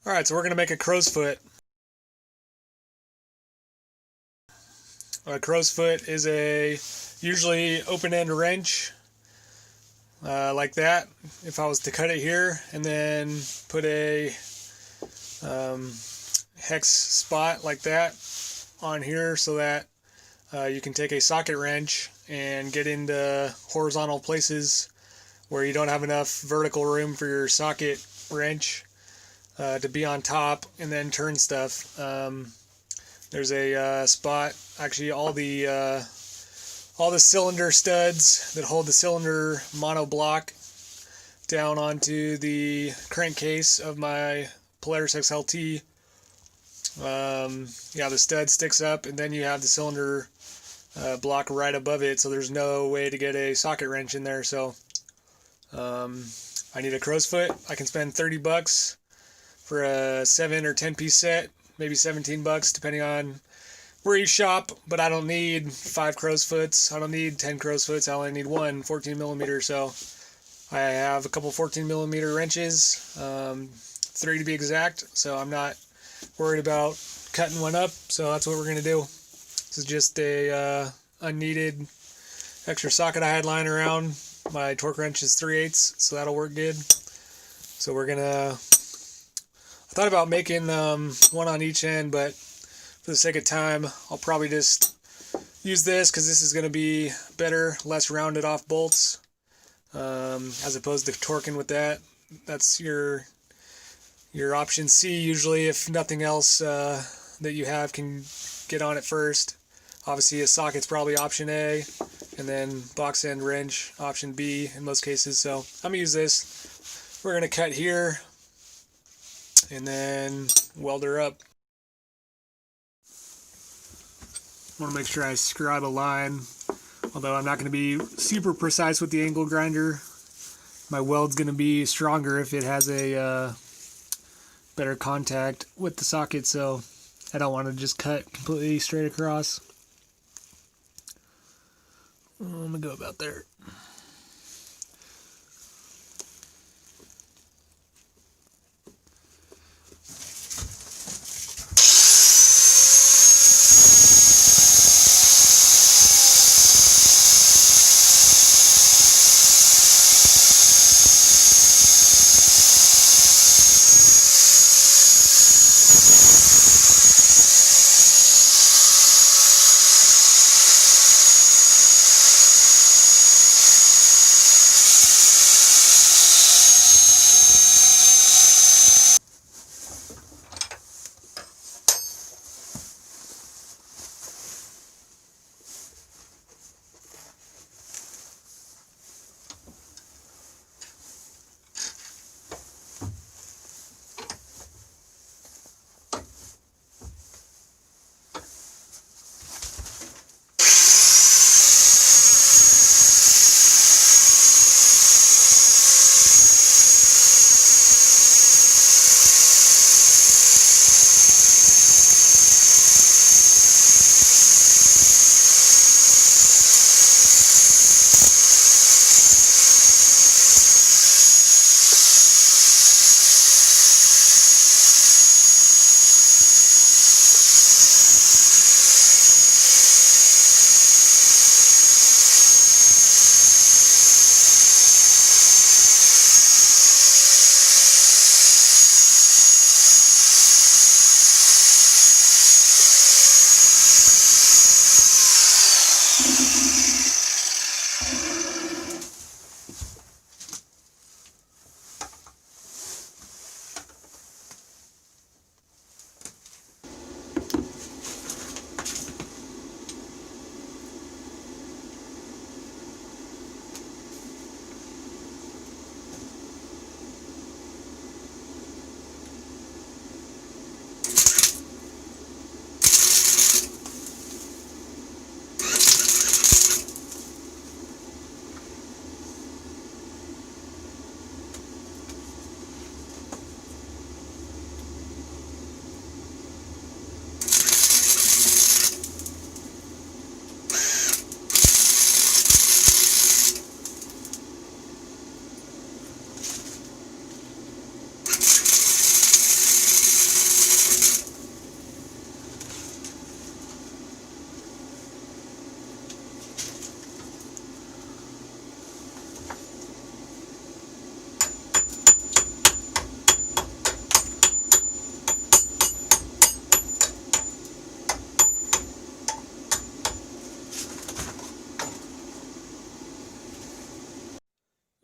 Alright, so we're going to make a crow's foot. A crow's foot is a usually open-end wrench like that. If I was to cut it here and then put a hex spot like that on here so that you can take a socket wrench and get into horizontal places where you don't have enough vertical room for your socket wrench to be on top and then turn stuff. There's a spot, actually all the cylinder studs that hold the cylinder monoblock down onto the crankcase of my Polaris XLT. Yeah, the stud sticks up and then you have the cylinder block right above it, so there's no way to get a socket wrench in there. So I need a crow's foot. I can spend $30 for a 7 or 10 piece set, maybe $17 depending on where you shop, but I don't need 5 crow's foots. I don't need 10 crow's foots. I only need one 14 millimeter. So I have a couple 14 millimeter wrenches, 3 to be exact. So I'm not worried about cutting one up. So that's what we're going to do. This is just a unneeded extra socket I had lying around. My torque wrench is 3/8, so that'll work good. So we're gonna, I thought about making one on each end, but for the sake of time, I'll probably just use this because this is going to be better, less rounded off bolts, as opposed to torquing with that. That's your option C usually, if nothing else that you have can get on it first. Obviously a socket's probably option A, and then box end wrench option B in most cases. So I'm gonna use this. We're gonna cut here and then weld her up. I want to make sure I scribe a line, although I'm not going to be super precise with the angle grinder. My weld's going to be stronger if it has a better contact with the socket, so I don't want to just cut completely straight across. I'm going to go about there.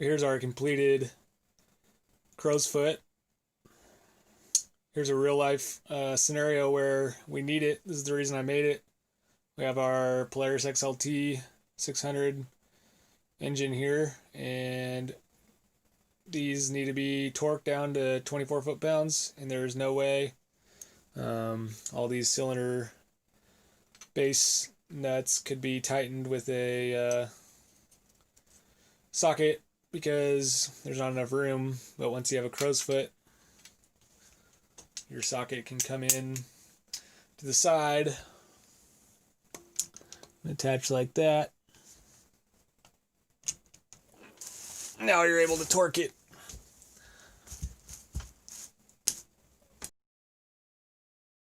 Here's our completed crow's foot. Here's a real life scenario where we need it. This is the reason I made it. We have our Polaris XLT 600 engine here, and these need to be torqued down to 24 foot-pounds, and there's no way all these cylinder base nuts could be tightened with a socket because there's not enough room. But once you have a crow's foot, your socket can come in to the side and attach like that. Now you're able to torque it